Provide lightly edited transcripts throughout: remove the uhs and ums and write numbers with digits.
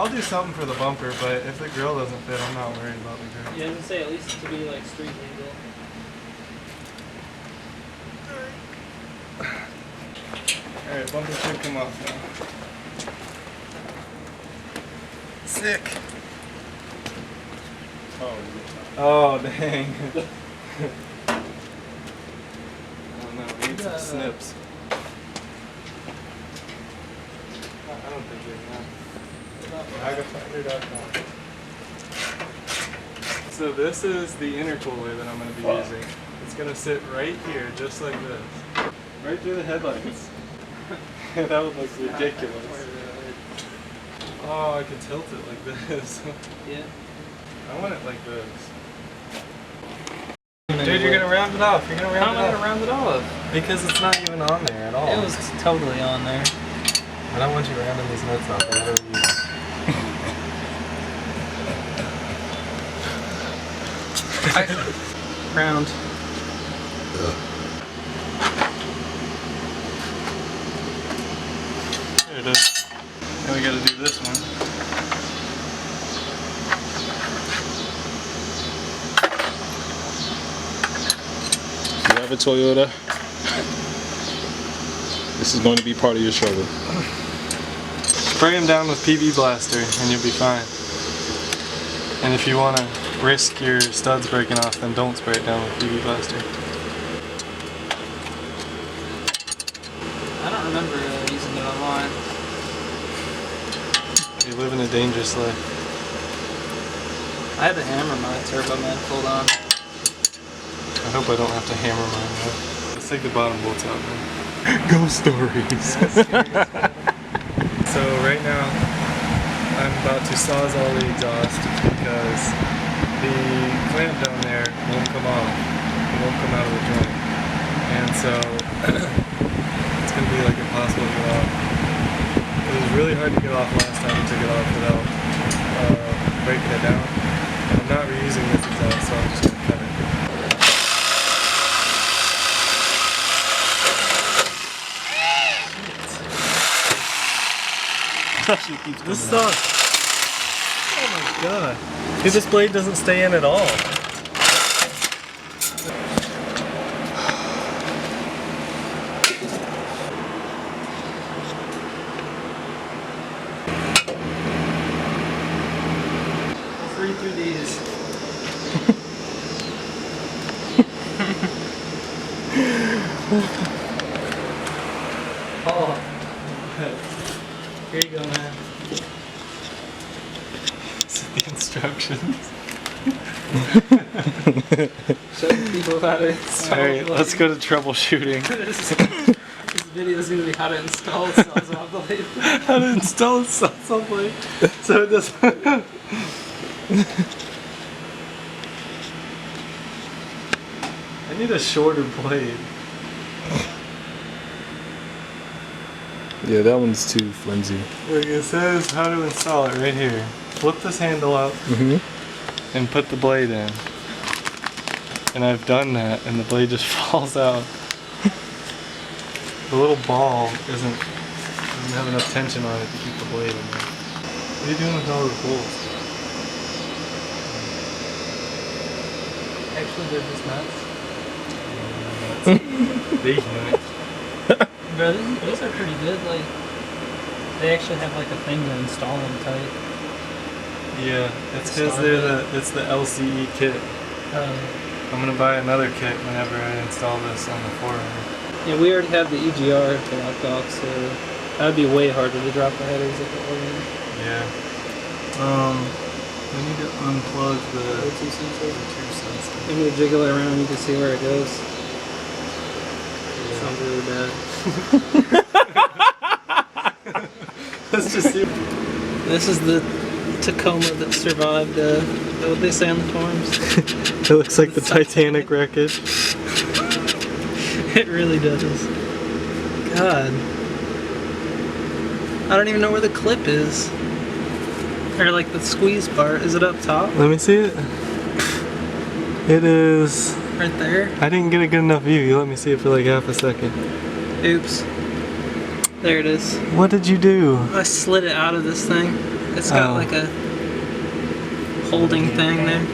I'll do something for the bumper, but if the grill doesn't fit, I'm not worried about the grill. Yeah, I was gonna say at least to be like street legal. Alright, bumper should come off now. Sick! Oh, dang. Oh no, we need some snips. I don't think we have. So this is the intercooler that I'm going to be using. It's going to sit right here, just like this. Right through the headlights. That would look ridiculous. Oh, I could tilt it like this. Yeah. I want it like this. Dude, you're going to round it off. You're going to round it off. How am I going to round it off? Because it's not even on there at all. It was totally on there. I don't want you rounding these nuts off. Whatever you Round. There it is. Now we gotta do this one. You have a Toyota. This is going to be part of your struggle. Spray them down with PB Blaster and you'll be fine. And if you want to risk your studs breaking off, then don't spray it down with PB Blaster. I don't remember using it online. You're living a dangerous life. I had to hammer my turbo manifold on. I hope I don't have to hammer mine though. Let's take the bottom bolts out now. Ghost stories! So right now, I'm about to sawzall the exhaust because the clamp down there won't come off. It won't come out of the joint. And so, it's going to be like impossible to get off. It was really hard to get off last time we took it off without breaking it down. And I'm not reusing this exhaust, so I'm just going to cut it. This sucks. Oh my god. Dude, this blade doesn't stay in at all. We'll read through these. Oh. Here you go, man. The instructions. Show people how to install. Alright, let's go to troubleshooting. This video is going to be how to install a Sawzall blade. How to install a Sawzall blade so it doesn't. I need a shorter blade. Yeah, that one's too flimsy. Look, it says how to install it right here. Flip this handle up and put the blade in. And I've done that and the blade just falls out. The little ball doesn't have enough tension on it to keep the blade in there. What are you doing with all the bolts? Actually, they're just nuts. Big unit. Bro, these are pretty good. Like, they actually have like a thing to install them tight. Yeah, it's because it's the LCE kit. I'm gonna buy another kit whenever I install this on the 4runner. Yeah, we already have the EGR locked off, so that would be way harder to drop the headers if it wasn't. Yeah. I need to unplug the two sensors. sensors. I'm gonna jiggle it around. You can see where it goes. Yeah. Sounds really bad. Let's just see. This is the Tacoma that survived. What they say on the forums. It looks like the Titanic wreckage. It really does. God. I don't even know where the clip is. Or like the squeeze part. Is it up top? Let me see it. It is. Right there? I didn't get a good enough view. You let me see it for like half a second. Oops. There it is. What did you do? I slid it out of this thing. It's got Oh. like a holding thing there.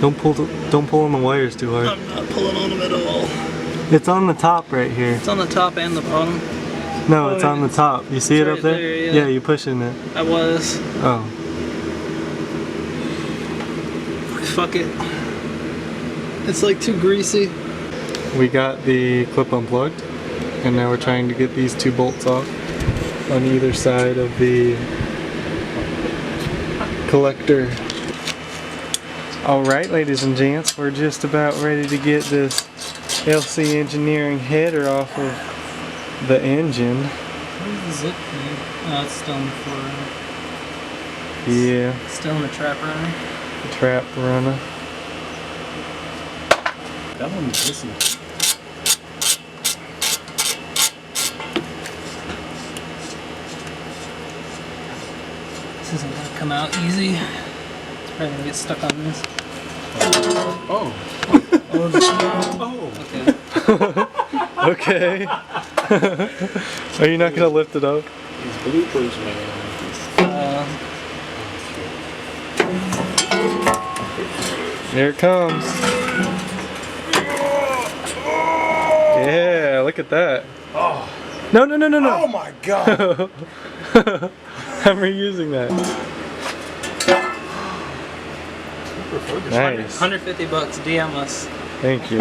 Don't pull on the wires too hard. I'm not pulling on them at all. It's on the top right here. It's on the top and the bottom. No, Oh, it's on the top. You see it's it right up there? there, yeah. Yeah, you pushing it. I was. Oh. Fuck it. It's like too greasy. We got the clip unplugged, and now we're trying to get these two bolts off on either side of the collector. Alright, ladies and gents, we're just about ready to get this LC Engineering header off of the engine. Where's the zip thing? Oh, it's still in the floor. Yeah, Still in the trap runner. the trap runner. That one is missing. This isn't gonna come out easy. It's probably gonna get stuck on this. Oh. Okay. Okay. Are you not gonna lift it up? These bloopers, man. Here it comes. Yeah, look at that. Oh. No, no, no, no, no. Oh my god. I'm reusing that. Nice. 150 bucks. DM us. Thank you.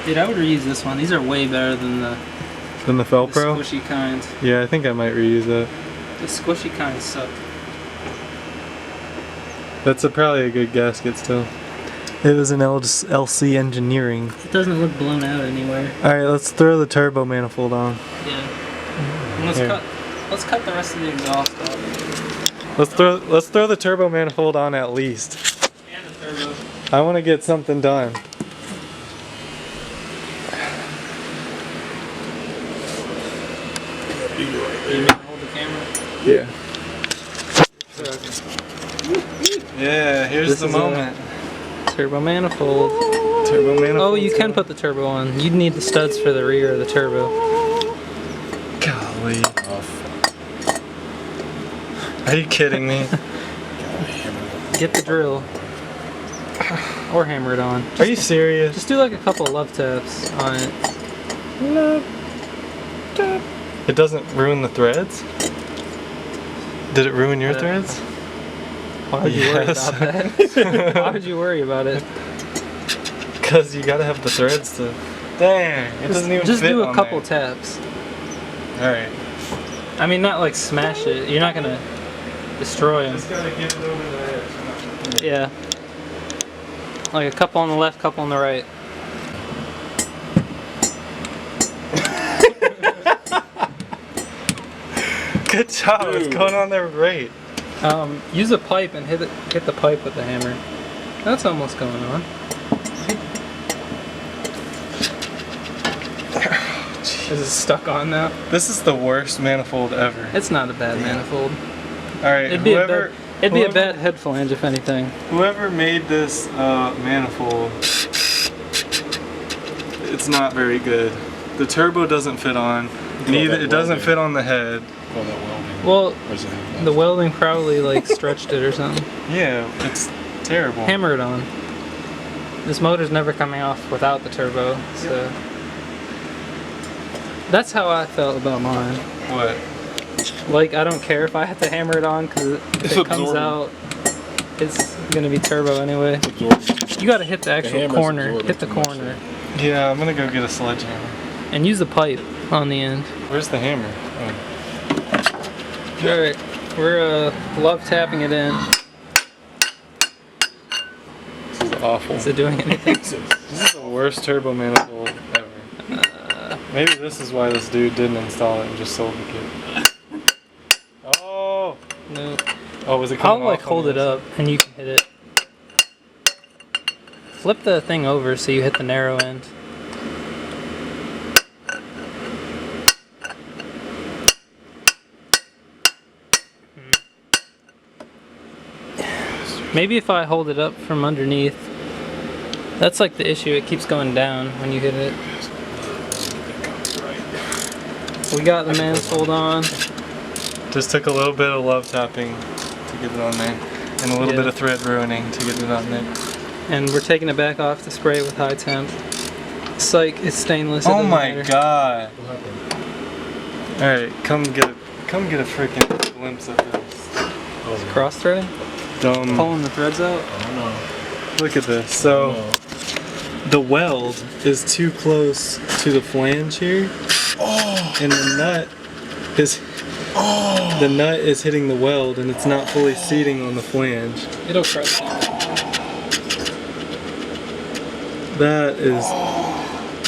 Dude, I would reuse this one. These are way better than the Then the Felpro? squishy kinds. Yeah, I think I might reuse that. The squishy kinds suck. That's probably a good gasket still. It was an LC Engineering. It doesn't look blown out anywhere. Alright, let's throw the turbo manifold on. Yeah. And let's cut the rest of the exhaust off. Let's throw the turbo manifold on at least. And the turbo. I want to get something done. You need to hold the camera? Yeah. Yeah, here's This the is moment. Turbo manifold. Turbo manifold. Oh, you can put the turbo on. You'd need the studs for the rear of the turbo. Golly. Are you kidding me? Get the drill. Or hammer it on. Are you serious? Just do like a couple love taps on it. It doesn't ruin the threads? Did it ruin your threads? Why would you worry Yes. about that? Why would you worry about it? Because you gotta have the threads to... Dang, it doesn't even Just fit do a on couple there. taps. Alright. I mean, not like smash it. You're not gonna destroy them. Just gotta get it over the edge. Yeah. Like a couple on the left, couple on the right. Good job, it's going on there great. Use a pipe and hit the pipe with the hammer. That's almost going on. Is it stuck on now? This is the worst manifold ever. It's not a bad manifold. Alright, It'd be whoever... a bad head flange if anything. Whoever made this manifold, it's not very good. The turbo doesn't fit on. Neither it doesn't fit on the head. Call that welding. Well, Or is it- the welding probably like stretched it or something. Yeah, it's terrible. Hammer it on. This motor's never coming off without the turbo, so that's how I felt about mine. What? Like, I don't care if I have to hammer it on because if it comes absorbent. out, it's gonna be turbo anyway. Absorbent. You gotta hit the actual hammer's corner, absorbent hit the too much, corner, Yeah, I'm gonna go get a sledgehammer. and use the pipe on the end. Where's the hammer? Oh. Alright, we're love tapping it in. This is awful. Is it doing anything? This is the worst turbo manifold ever. Maybe this is why this dude didn't install it and just sold the kit. Oh! No. Oh, was it coming I'll like off on hold the it other up and you can hit it. Flip the thing over so you hit the narrow end. Maybe if I hold it up from underneath. That's like the issue, it keeps going down when you hit it. We got the manifold on. Just took a little bit of love tapping to get it on there, and a little bit of thread ruining to get it on there. And we're taking it back off to spray it with high temp. Psych, it's stainless. Oh my god! All right, come get a freaking glimpse of this. Cross threading? Dumb. Pulling the threads out? I don't know. Look at this. So the weld is too close to the flange here, and the nut is hitting the weld, and it's not fully seating on the flange. It'll crush.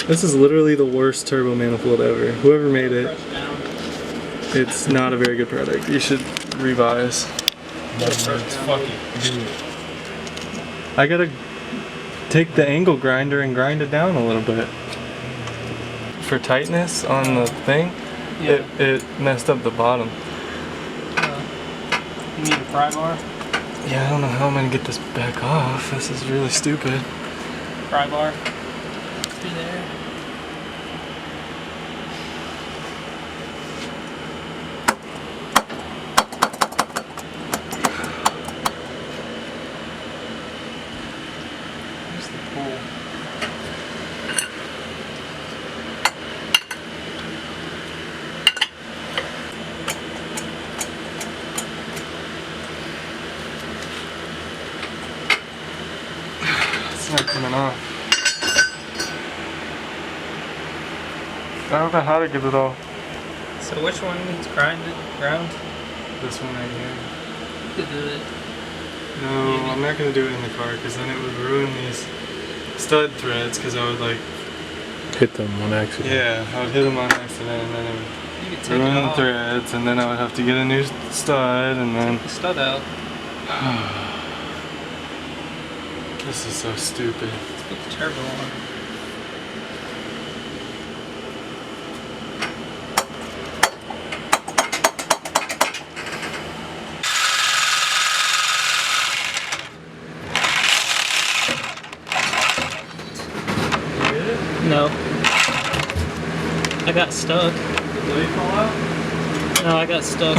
This is literally the worst turbo manifold ever. Whoever made it, it's not a very good product. You should revise. Fuck it. Do it. I gotta take the angle grinder and grind it down a little bit. For tightness on the thing, it messed up the bottom. You need a pry bar? Yeah, I don't know how I'm gonna get this back off. This is really stupid. Pry bar? Be there. Where's the pull? It's not coming off. I don't know how to get it off. So which one needs ground? This one right here. You could do it. No, I'm not gonna do it in the car because then it would ruin these stud threads. Because I would like, Hit them on accident. yeah, I would hit them on accident and then it would You could take ruin it the off. threads, and then I would have to get a new stud, and then Take the stud out. this is so stupid. Let's put the turbo on. No. I got stuck. Did the blade fall out? No, I got stuck.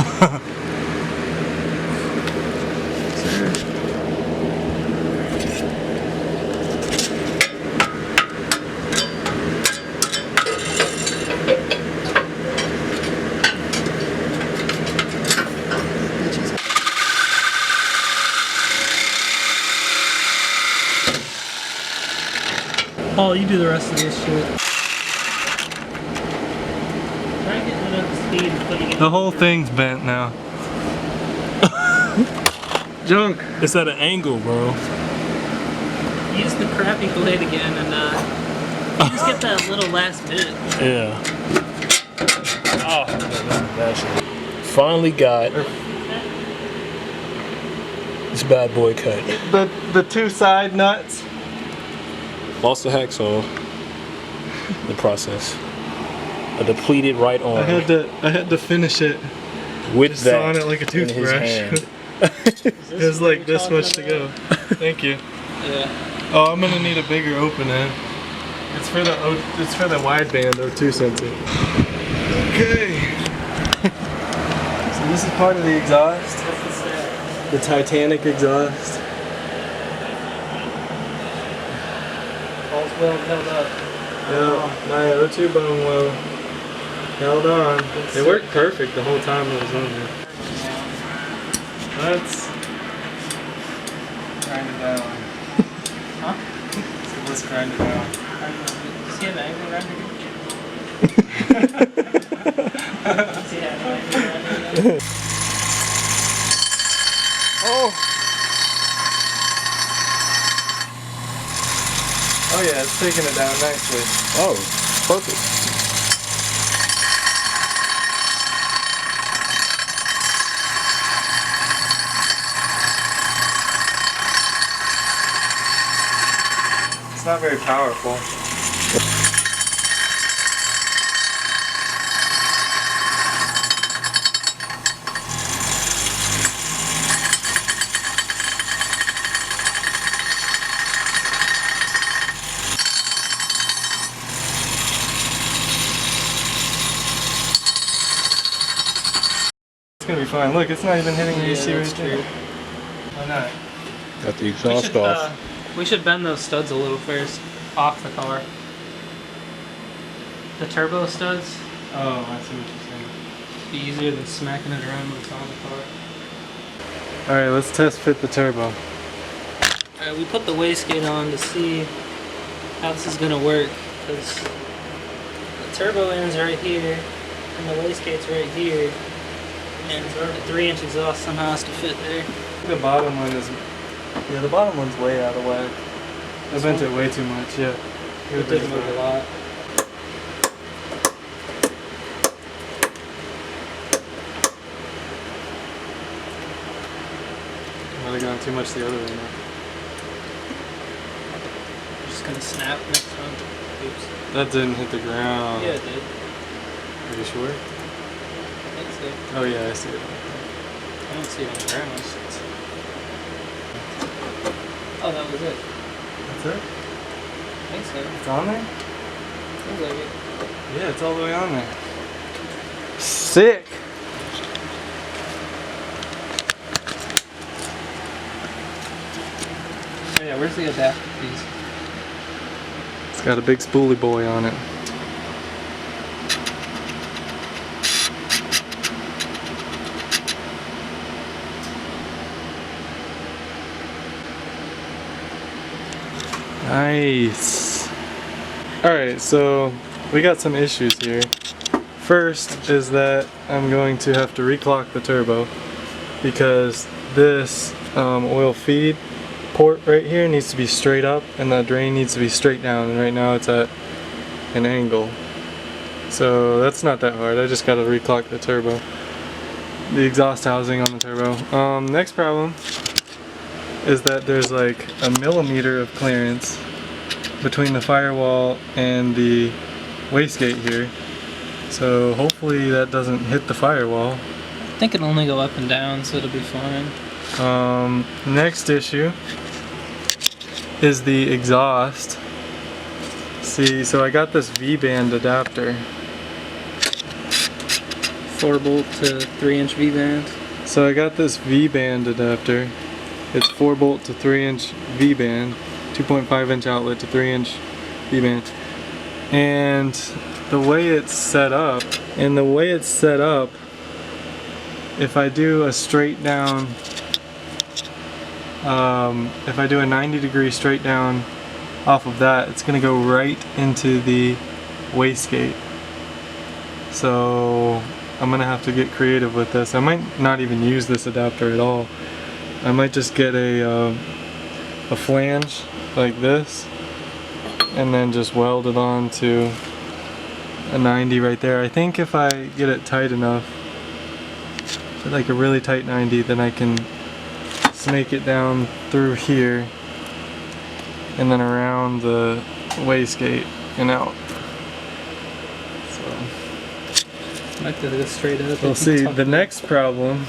Paul, you do the rest of this shit. Try getting it up to speed and putting it The whole thing's bent now. Junk. It's at an angle, bro. Use the crappy blade again and you just get that little last bit. Yeah. Oh, that shit. Finally got this bad boy cut. The two side nuts. Lost the hacksaw. The process. A depleted right arm. I had to finish it. with Just that sawing it like a in his toothbrush. hand. It was like this much to go. Thank you. Yeah. Oh, I'm gonna need a bigger opening. It's for the wideband O2 sensor. Okay. So this is part of the exhaust. The Titanic exhaust. All's well held up. Yeah, my O2 bone well held on. It worked perfect the whole time it was on there. Let's grind it down. Huh? So let's grind it down. See an angle grinder? See an angle grinder? Oh! Oh yeah, it's taking it down nicely. Oh, perfect. It's not very powerful. be fine. Look, it's not even hitting the AC right that's there. true. Why not? Got the We exhaust should, we should bend those studs a little first, off the car. The turbo studs. Oh, I see what you're saying. It'd be easier than smacking it around when it's on the car. Alright, let's test fit the turbo. Alright, we put the wastegate on to see how this is gonna work, because the turbo end's right here, and the wastegate's right here, and the 3-inch exhaust somehow has to fit there. The bottom one is... Yeah, the bottom one's way out of whack. I bent it way too much, yeah. It did move a lot. Might have gone too much the other way now. Just gonna snap next time. Oops. That didn't hit the ground. Yeah, it did. Are you sure? I think so. Oh yeah, I see it. I don't see it on the ground. Oh, that was it. That's it? I think so. It's on there? Seems like it. Yeah, it's all the way on there. Sick! Oh yeah, where's the adapter piece? It's got a big spoolie boy on it. Nice. Alright, so we got some issues here. First is that I'm going to have to reclock the turbo because this oil feed port right here needs to be straight up and the drain needs to be straight down, and right now it's at an angle. So that's not that hard. I just got to reclock the turbo. The exhaust housing on the turbo. Next problem is that there's like 1 millimeter of clearance between the firewall and the wastegate here. So hopefully that doesn't hit the firewall. I think it'll only go up and down, so it'll be fine. Next issue is the exhaust. See, so I got this V-band adapter. 4-bolt to 3-inch V-band. So I got this V-band adapter. It's 4-bolt to 3-inch V-band, 2.5-inch outlet to 3-inch V-band. And the way it's set up, if I do a straight down, if I do a 90-degree straight down off of that, it's going to go right into the wastegate. So I'm going to have to get creative with this. I might not even use this adapter at all. I might just get a flange like this and then just weld it on to a 90 right there. I think if I get it tight enough, like a really tight 90, then I can snake it down through here and then around the wastegate and out. So I like to go straight up. we'll see. The next problem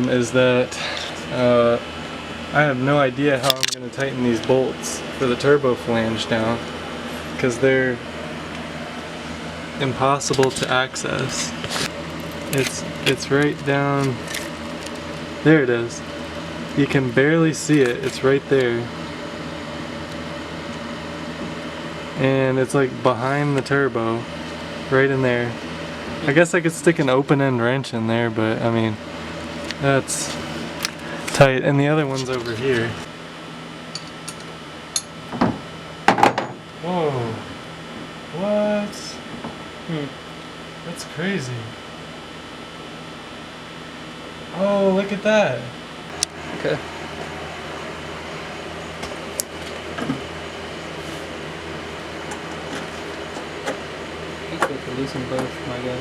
is that I have no idea how I'm going to tighten these bolts for the turbo flange down, because they're impossible to access. It's right down there. It is. You can barely see it. It's right there, and it's like behind the turbo, right in there. I guess I could stick an open-end wrench in there, but I mean, that's tight. And the other one's over here. Whoa. What? That's crazy. Oh, look at that. Okay. I think we could loosen both, my guy.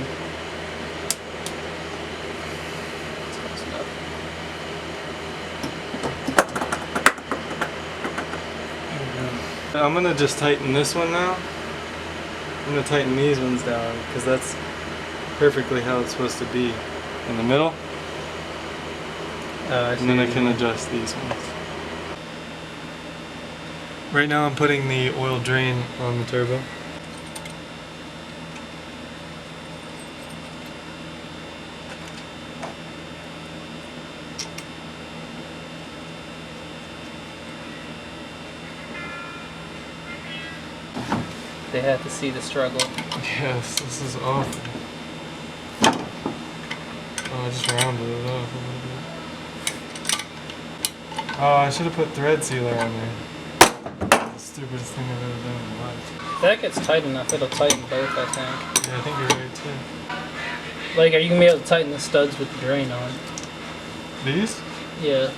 That's close enough. I'm gonna just tighten this one now. I'm gonna tighten these ones down because that's perfectly how it's supposed to be. In the middle. And then I can adjust these ones. Right now I'm putting the oil drain on the turbo. they had to see the struggle. Yes, this is awful. Oh, I just rounded it off a little bit. Oh, I should have put thread sealer on there. The stupidest thing I've ever done in my life. If that gets tight enough, it'll tighten both, I think. Yeah, I think you're right too. Like, are you gonna be able to tighten the studs with the drain on? These? Yeah.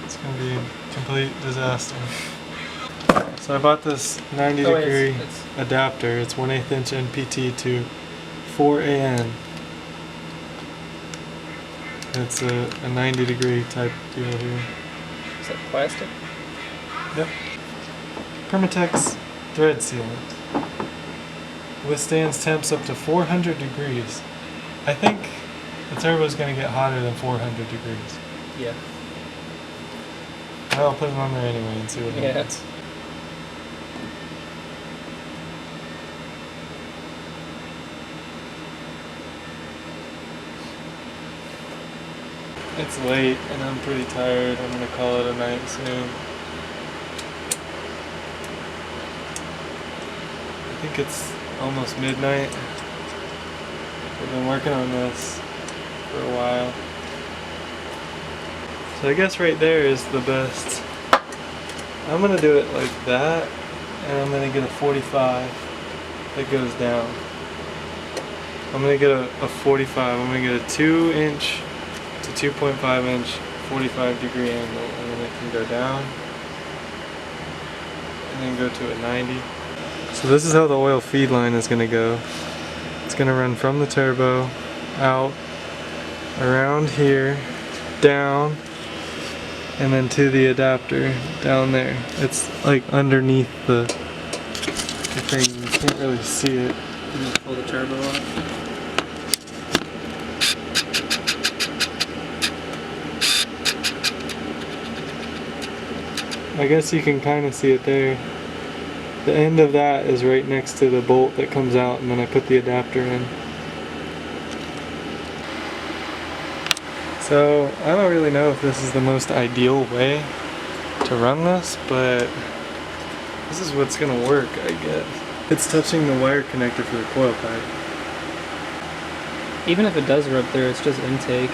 It's gonna be a complete disaster. So I bought this 90 Oh, degree it's- adapter. It's 1/8 inch NPT to 4AN. It's a 90 degree type deal here. Is that plastic? Yep. Permatex thread sealant. Withstands temps up to 400 degrees. I think the turbo is going to get hotter than 400 degrees. Yeah. Well, I'll put it on there anyway and see what Yeah. happens. It's late and I'm pretty tired. I'm going to call it a night soon. I think it's almost midnight. We've been working on this for a while. So I guess right there is the best. I'm gonna do it like that, and I'm gonna get a 45 that goes down. I'm gonna get a 45. I'm gonna get a 2 inch to 2.5 inch 45 degree angle, and then it can go down and then go to a 90. So this is how the oil feed line is gonna go. It's gonna run from the turbo out around here, down, and then to the adapter down there. It's like underneath the thing. You can't really see it. And just pull the turbo off. I guess you can kind of see it there. The end of that is right next to the bolt that comes out, and then I put the adapter in. So I don't really know if this is the most ideal way to run this, but this is what's gonna work, I guess. It's touching the wire connector for the coil pipe. Even if it does rub through, it's just intake.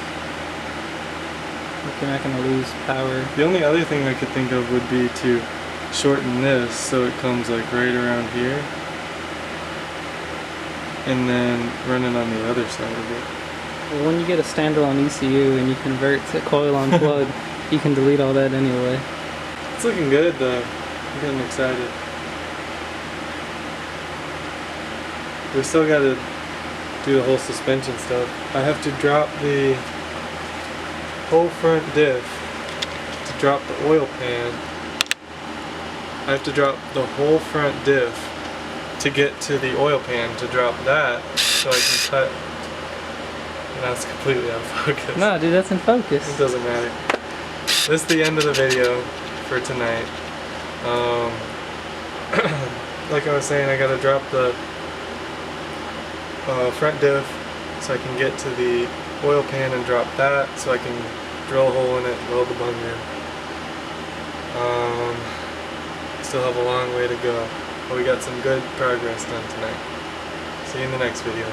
Like, you're not gonna lose power. The only other thing I could think of would be to shorten this so it comes like right around here, and then run it on the other side of it. Well, when you get a standalone ECU and you convert to coil on plug, you can delete all that anyway. It's looking good though. I'm getting excited. We still gotta do the whole suspension stuff. I have to drop the whole front diff to drop the oil pan. I have to drop the whole front diff to get to the oil pan to drop that so I can cut. And that's completely out of focus. No, dude, that's in focus. It doesn't matter. This is the end of the video for tonight. Like I was saying, I gotta drop the front diff so I can get to the oil pan and drop that so I can drill a hole in it and weld the bung in. Still have a long way to go, but we got some good progress done tonight. See you in the next video.